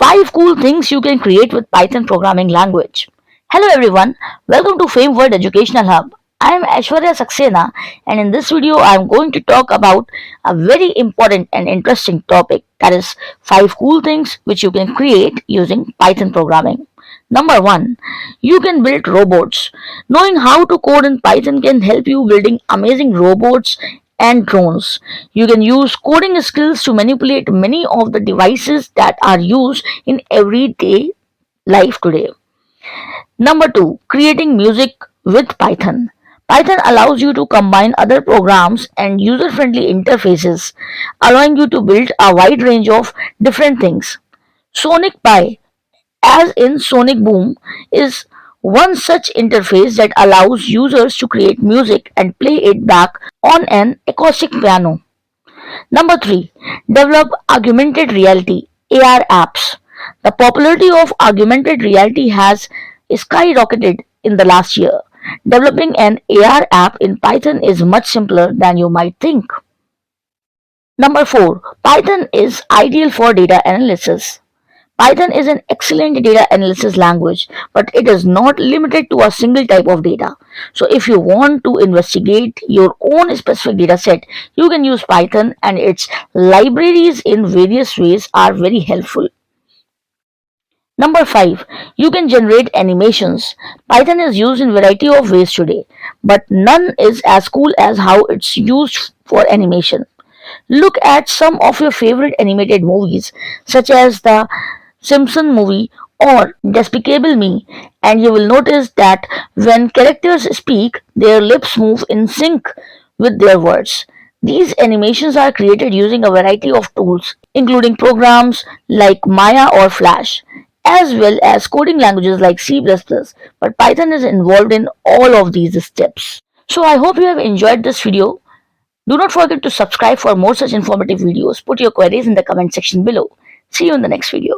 5 cool things you can create with Python programming language. Hello everyone, welcome to Fame World Educational Hub. I am Aishwarya Saxena and in this video I am going to talk about a very important and interesting topic, that is 5 cool things which you can create using Python programming. Number 1, you can build robots. Knowing how to code in Python can help you building amazing robots and drones. You can use coding skills to manipulate many of the devices that are used in everyday life today. Number 2, creating music with Python. Python allows you to combine other programs and user friendly interfaces, allowing you to build a wide range of different things. Sonic Pi, as in Sonic Boom, is one such interface that allows users to create music and play it back on an acoustic piano. Number 3, develop augmented reality AR apps. The popularity of augmented reality has skyrocketed in the last year. Developing an AR app in Python is much simpler than you might think. Number 4, Python is ideal for data analysis. Python is an excellent data analysis language, but it is not limited to a single type of data. So if you want to investigate your own specific data set, you can use Python, and its libraries in various ways are very helpful. Number 5, you can generate animations. Python is used in a variety of ways today, but none is as cool as how it's used for animation. Look at some of your favorite animated movies, such as the Simpson movie or Despicable Me, and you will notice that when characters speak, their lips move in sync with their words. These animations are created using a variety of tools, including programs like Maya or Flash, as well as coding languages like C++, but Python is involved in all of these steps. So I hope you have enjoyed this video. Do not forget to subscribe for more such informative videos. Put your queries in the comment section below. See you in the next video.